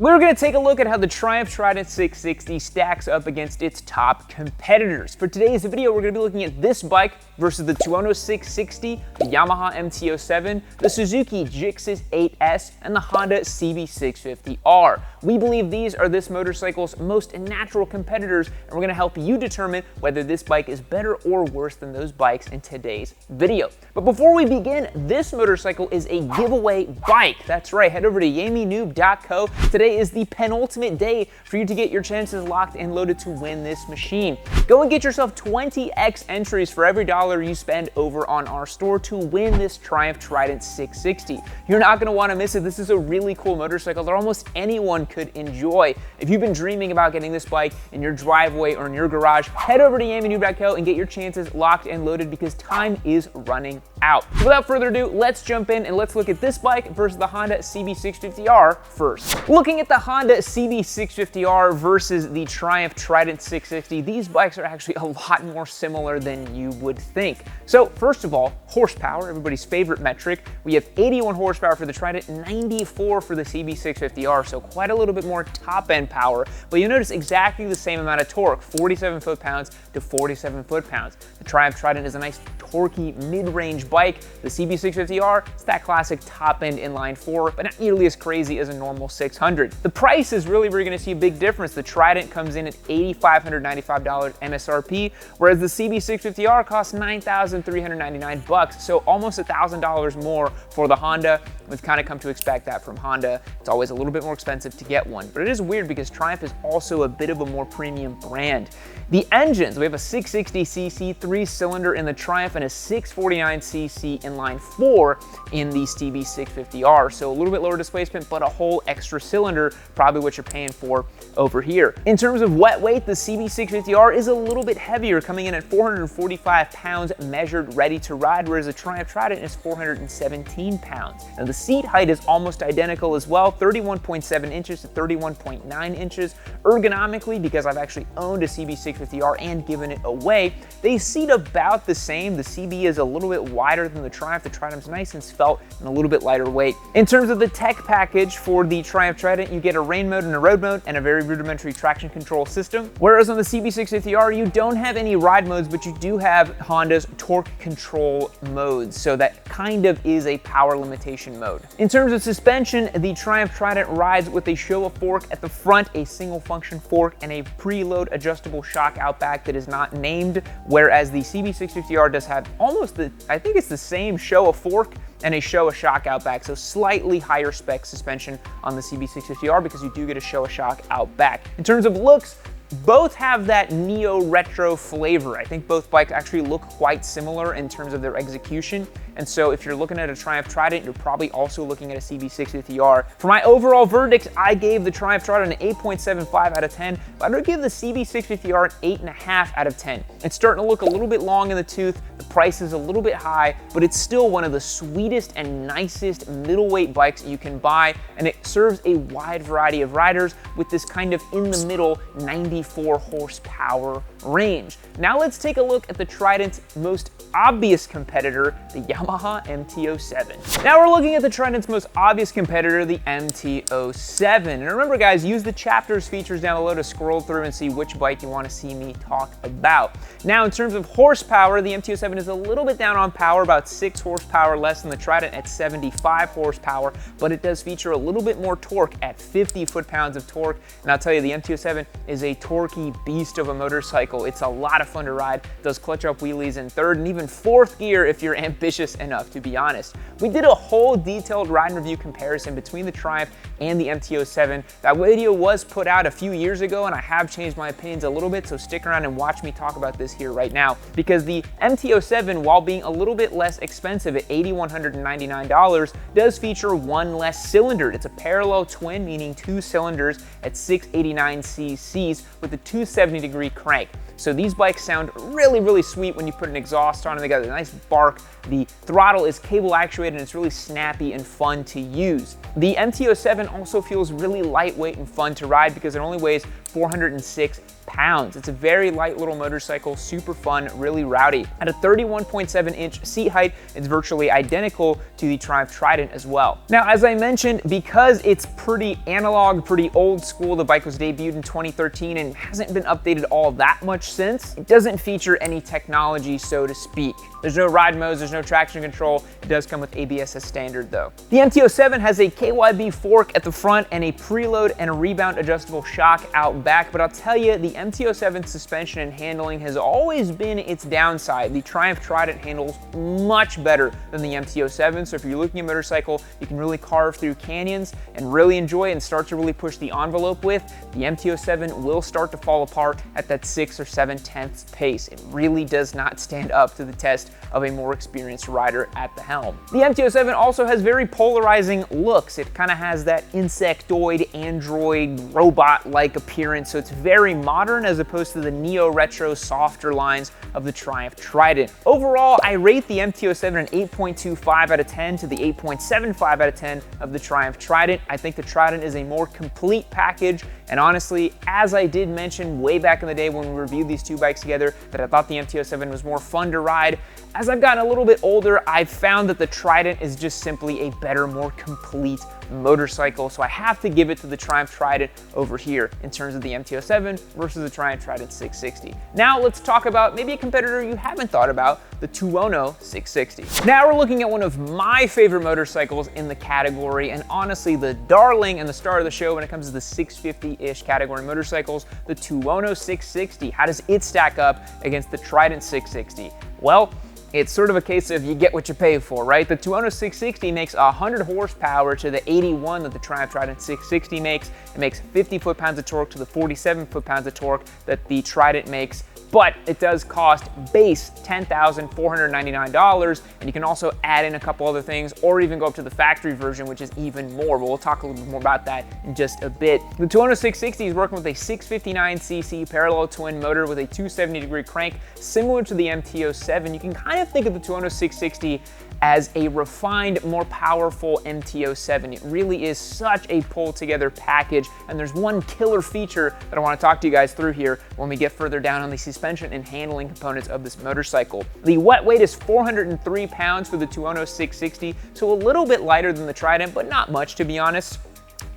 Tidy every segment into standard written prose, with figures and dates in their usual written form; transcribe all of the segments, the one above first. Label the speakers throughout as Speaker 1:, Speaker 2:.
Speaker 1: We're going to take a look at how the Triumph Trident 660 stacks up against its top competitors. For today's video, we're going to be looking at this bike versus the Tuono 660, the Yamaha MT-07, the Suzuki GSX-8S, and the Honda CB650R. We believe these are this motorcycle's most natural competitors, and we're going to help you determine whether this bike is better or worse than those bikes in today's video. But before we begin, this motorcycle is a giveaway bike. That's right, head over to yaminoob.co. Today is the penultimate day for you to get your chances locked and loaded to win this machine. Go and get yourself 20x entries for every dollar you spend over on our store to win this Triumph Trident 660. You're not going to want to miss it. This is a really cool motorcycle that almost anyone could enjoy. If you've been dreaming about getting this bike in your driveway or in your garage, head over to yaminoob.co and get your chances locked and loaded because time is running out. So without further ado, let's jump in and let's look at this bike versus the Honda CB650R first. Looking at the Honda CB650R versus the Triumph Trident 660, these bikes are actually a lot more similar than you would think. So first of all, horsepower, everybody's favorite metric. We have 81 horsepower for the Trident, 94 for the CB650R, so quite a little bit more top-end power. But you'll notice exactly the same amount of torque, 47 foot-pounds to 47 foot-pounds. The Triumph Trident is a nice torquey mid-range bike. The CB650R, it's that classic top-end inline four, but not nearly as crazy as a normal 600. The price is really where you're going to see a big difference. The Trident comes in at $8,595 MSRP, whereas the CB650R costs $9,399 bucks, so almost $1,000 more for the Honda. We've kind of come to expect that from Honda. It's always a little bit more expensive to get one, but it is weird because Triumph is also a bit of a more premium brand. The engines, we have a 660cc 3-cylinder in the Triumph and a 649cc inline 4 in the CB650R, so a little bit lower displacement, but a whole extra cylinder, probably what you're paying for over here. In terms of wet weight, the CB650R is a little bit heavier, coming in at 445 pounds measured ready to ride, whereas the Triumph Trident is 417 pounds. Now the seat height is almost identical as well, 31.7 inches to 31.9 inches. Ergonomically, because I've actually owned a CB650R and given it away, they seat about the same. The CB is a little bit wider than the Triumph. The Triumph's nice and svelte and a little bit lighter weight. In terms of the tech package for the Triumph Trident, you get a rain mode and a road mode and a very rudimentary traction control system. Whereas on the CB650R, you don't have any ride modes, but you do have Honda's torque control modes. So that kind of is a power limitation mode. In terms of suspension, the Triumph Trident rides with a Showa fork at the front, a single function fork, and a preload adjustable shock out back that is not named, whereas the CB650R does have almost I think it's the same Showa fork and a Showa shock out back, so slightly higher spec suspension on the CB650R because you do get a Showa shock out back. In terms of looks, both have that neo-retro flavor. I think both bikes actually look quite similar in terms of their execution. And so if you're looking at a Triumph Trident, you're probably also looking at a CB650R. For my overall verdict, I gave the Triumph Trident an 8.75 out of 10, but I'm gonna give the CB650R an 8.5 out of 10. It's starting to look a little bit long in the tooth. The price is a little bit high, but it's still one of the sweetest and nicest middleweight bikes you can buy, and it serves a wide variety of riders with this kind of in the middle 94 horsepower range. Now let's take a look at the Trident's most obvious competitor, the Yamaha MT-07. Now we're looking at the Trident's most obvious competitor, the MT-07. And remember guys, use the chapters features down below to scroll through and see which bike you want to see me talk about. Now in terms of horsepower, the MT-07 is a little bit down on power, about 6 horsepower less than the Trident at 75 horsepower, but it does feature a little bit more torque at 50 foot-pounds of torque. And I'll tell you, the MT-07 is a torquey beast of a motorcycle. It's a lot of fun to ride, does clutch up wheelies in third and even fourth gear if you're ambitious enough, to be honest. We did a whole detailed ride and review comparison between the Triumph and the MT-07. That video was put out a few years ago and I have changed my opinions a little bit, so stick around and watch me talk about this here right now, because the MT-07, while being a little bit less expensive at $8,199, does feature one less cylinder. It's a parallel twin, meaning 2 cylinders at 689 cc's with a 270-degree crank. So these bikes sound really, really sweet when you put an exhaust on them. They got a nice bark. The throttle is cable actuated and it's really snappy and fun to use. The MT-07 also feels really lightweight and fun to ride because it only weighs 406 pounds. It's a very light little motorcycle, super fun, really rowdy. At a 31.7-inch seat height, it's virtually identical to the Triumph Trident as well. Now, as I mentioned, because it's pretty analog, pretty old school, the bike was debuted in 2013 and hasn't been updated all that much since, it doesn't feature any technology, so to speak. There's no ride modes, there's no traction control. It does come with ABS as standard though. The MT-07 has a KYB fork at the front and a preload and a rebound adjustable shock out back, but I'll tell you, the MT-07 suspension and handling has always been its downside. The Triumph Trident handles much better than the MT-07, so if you're looking at a motorcycle you can really carve through canyons and really enjoy it and start to really push the envelope with, the MT-07 will start to fall apart at that 6 or 7/10 pace. It really does not stand up to the test of a more experienced rider at the helm. The MT-07 also has very polarizing looks. It kind of has that insectoid, android, robot-like appearance, so it's very modern as opposed to the neo-retro softer lines of the Triumph Trident. Overall, I rate the MT-07 an 8.25 out of 10 to the 8.75 out of 10 of the Triumph Trident. I think the Trident is a more complete package, and honestly, as I did mention way back in the day when we reviewed these two bikes together, that I thought the MT-07 was more fun to ride, as I've gotten a little bit older, I've found that the Trident is just simply a better, more complete motorcycle, so I have to give it to the Triumph Trident over here in terms of the MT-07 versus the Triumph Trident 660. Now let's talk about maybe a competitor you haven't thought about, the Tuono 660. Now we're looking at one of my favorite motorcycles in the category, and honestly the darling and the star of the show when it comes to the 650-ish category motorcycles, the Tuono 660. How does it stack up against the Trident 660? Well, it's sort of a case of you get what you pay for, right? The Tuono 660 makes 100 horsepower to the 81 that the Triumph Trident 660 makes. It makes 50 foot-pounds of torque to the 47 foot-pounds of torque that the Trident makes, but it does cost base $10,499, and you can also add in a couple other things or even go up to the factory version, which is even more, but we'll talk a little bit more about that in just a bit. The Tuono 660 is working with a 659cc parallel twin motor with a 270-degree crank, similar to the MT-07. You can kind of think of the Tuono 660 as a refined, more powerful MT-07. It really is such a pulled-together package, and there's one killer feature that I want to talk to you guys through here when we get further down on the suspension and handling components of this motorcycle. The wet weight is 403 pounds for the Tuono 660, so a little bit lighter than the Trident, but not much to be honest.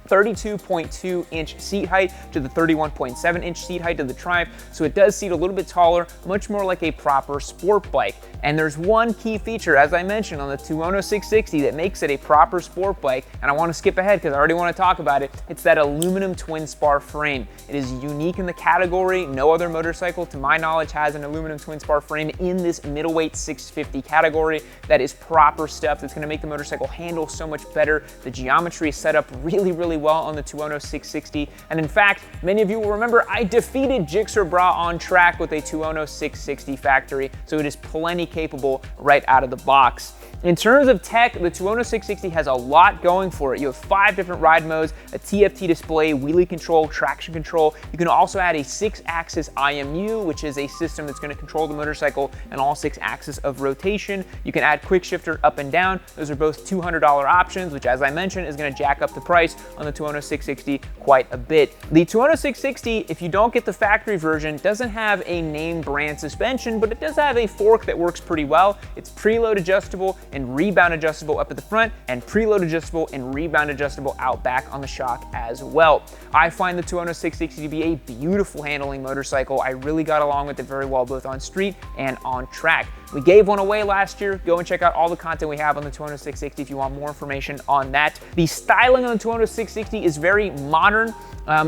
Speaker 1: 32.2-inch seat height to the 31.7-inch seat height of the Triumph, so it does seat a little bit taller, much more like a proper sport bike. And there's one key feature, as I mentioned, on the Tuono 660 that makes it a proper sport bike, and I want to skip ahead because I already want to talk about it. It's that aluminum twin spar frame. It is unique in the category. No other motorcycle, to my knowledge, has an aluminum twin spar frame in this middleweight 650 category. That is proper stuff that's going to make the motorcycle handle so much better. The geometry is set up really, really well on the Tuono 660, and in fact, many of you will remember I defeated Jigsaw Bra on track with a Tuono 660 factory, so it is plenty capable right out of the box. In terms of tech, the Tuono 660 has a lot going for it. You have 5 different ride modes, a TFT display, wheelie control, traction control. You can also add a 6-axis IMU, which is a system that's going to control the motorcycle and all 6 axes of rotation. You can add quick shifter up and down. Those are both $200 options, which, as I mentioned, is going to jack up the price on the Tuono 660 quite a bit. The Tuono 660, if you don't get the factory version, doesn't have a name brand suspension, but it does have a fork that works pretty well. It's preload adjustable and rebound adjustable up at the front, and preload adjustable and rebound adjustable out back on the shock as well. I find the Tuono 660 to be a beautiful handling motorcycle. I really got along with it very well, both on street and on track. We gave one away last year. Go and check out all the content we have on the Tuono 660 if you want more information on that. The styling on the Tuono 660 is very modern.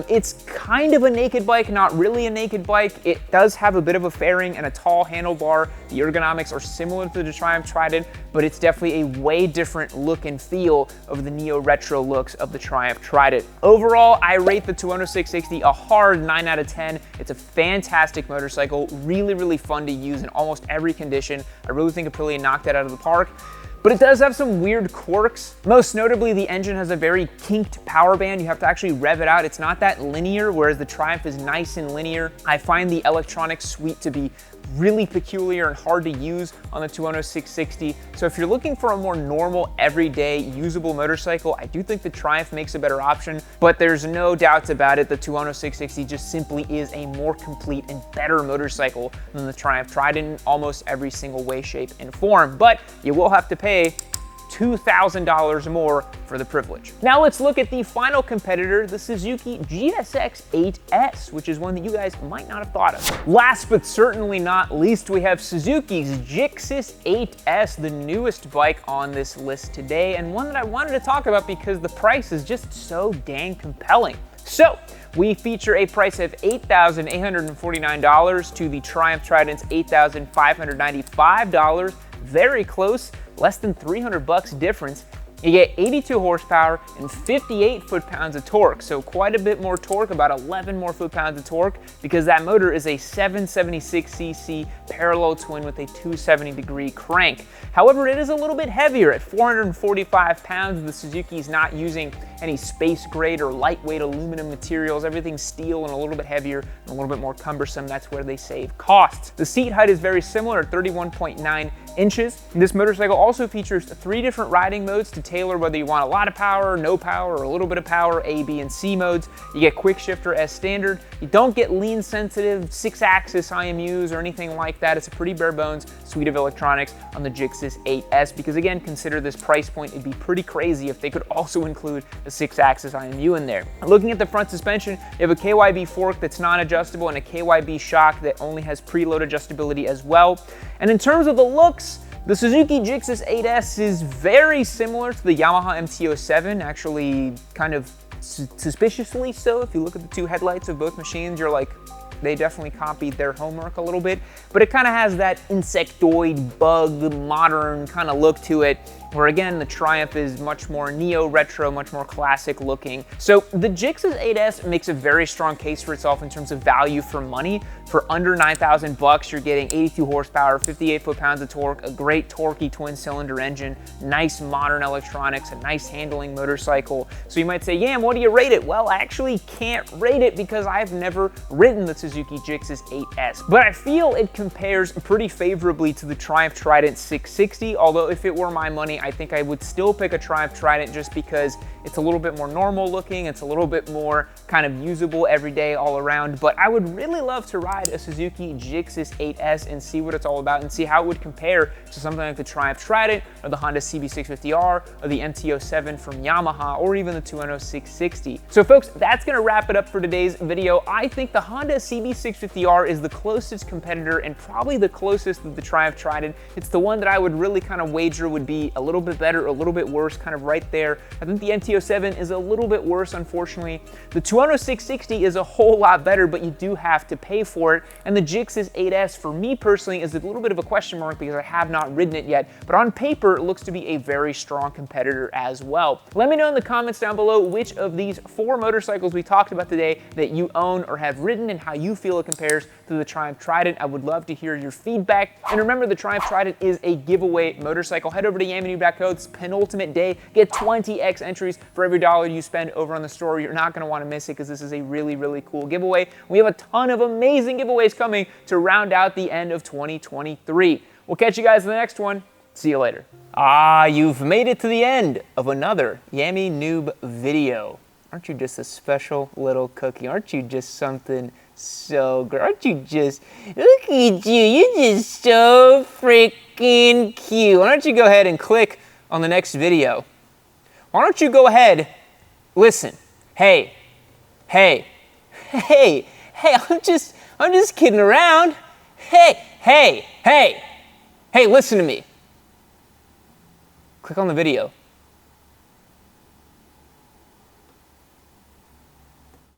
Speaker 1: It's kind of a naked bike, not really a naked bike. It does have a bit of a fairing and a tall handlebar. The ergonomics are similar to the Triumph Trident, but it's definitely a way different look and feel of the neo-retro looks of the Triumph Trident. Overall, I rate the Tuono 660 a hard 9 out of 10. It's a fantastic motorcycle, really, really fun to use in almost every condition. I really think Aprilia knocked that out of the park. But it does have some weird quirks. Most notably, the engine has a very kinked power band. You have to actually rev it out. It's not that linear, whereas the Triumph is nice and linear. I find the electronic suite to be really peculiar and hard to use on the Tuono 660. So if you're looking for a more normal, everyday, usable motorcycle, I do think the Triumph makes a better option, but there's no doubts about it. The Tuono 660 just simply is a more complete and better motorcycle than the Triumph Trident in almost every single way, shape, and form. But you will have to pay $2,000 more for the privilege. Now let's look at the final competitor, the Suzuki GSX-8S, which is one that you guys might not have thought of. Last but certainly not least, we have Suzuki's GSX-8S, the newest bike on this list today, and one that I wanted to talk about because the price is just so dang compelling. So, we feature a price of $8,849 to the Triumph Trident's $8,595. Very close, less than 300 bucks difference. You get 82 horsepower and 58 foot-pounds of torque, so quite a bit more torque, about 11 more foot-pounds of torque, because that motor is a 776cc parallel twin with a 270-degree crank. However, it is a little bit heavier at 445 pounds. The Suzuki is not using any space grade or lightweight aluminum materials. Everything's steel and a little bit heavier and a little bit more cumbersome. That's where they save costs. The seat height is very similar at 31.9 inches. This motorcycle also features 3 different riding modes to tailor whether you want a lot of power, no power, or a little bit of power, A, B, and C modes. You get quick shifter as standard. You don't get lean sensitive 6-axis IMUs or anything like that. It's a pretty bare bones suite of electronics on the GSX-8S because, again, consider this price point. It'd be pretty crazy if they could also include a 6-axis IMU in there. Looking at the front suspension, you have a KYB fork that's non-adjustable and a KYB shock that only has preload adjustability as well. And in terms of the looks, the Suzuki GSX-8S is very similar to the Yamaha MT-07, actually kind of suspiciously so. If you look at the 2 headlights of both machines, you're like, they definitely copied their homework a little bit, but it kind of has that insectoid, bug, modern kind of look to it, where again, the Triumph is much more neo-retro, much more classic looking. So the GSX-8S makes a very strong case for itself in terms of value for money. For under 9,000 bucks, you're getting 82 horsepower, 58 foot-pounds of torque, a great torquey twin-cylinder engine, nice modern electronics, a nice handling motorcycle. So you might say, Yam, what do you rate it? Well, I actually can't rate it because I've never ridden the Suzuki GSX-8S, but I feel it compares pretty favorably to the Triumph Trident 660, although if it were my money, I think I would still pick a Triumph Trident just because it's a little bit more normal looking, it's a little bit more kind of usable every day all around, but I would really love to ride a Suzuki GSX-8S and see what it's all about and see how it would compare to something like the Triumph Trident or the Honda CB650R or the MT-07 from Yamaha or even the Tuono 660. So folks, that's gonna wrap it up for today's video. I think the Honda CB650R is the closest competitor and probably the closest to the Triumph Trident. It's the one that I would really kind of wager would be a little bit better, a little bit worse, kind of right there. I think the MT-07 is a little bit worse, unfortunately. The Tuono 660 is a whole lot better, but you do have to pay for it. And the GSX-8S, for me personally, is a little bit of a question mark because I have not ridden it yet, but on paper, it looks to be a very strong competitor as well. Let me know in the comments down below which of these 4 motorcycles we talked about today that you own or have ridden and how you feel it compares to the Triumph Trident. I would love to hear your feedback. And remember, the Triumph Trident is a giveaway motorcycle. Head over to YamiNoob.co. It's penultimate day. Get 20x entries for every dollar you spend over on the store. You're not going to want to miss it because this is a really, really cool giveaway. We have a ton of amazing giveaways coming to round out the end of 2023. We'll catch you guys in the next one. See you later. You've made it to the end of another YamiNoob video. Aren't you just a special little cookie? Aren't you just something so great? Aren't you just, look at you, you're just so freaking cute. Why don't you go ahead and click on the next video? Why don't you go ahead, listen, hey, I'm just kidding around. Hey, listen to me. Click on the video.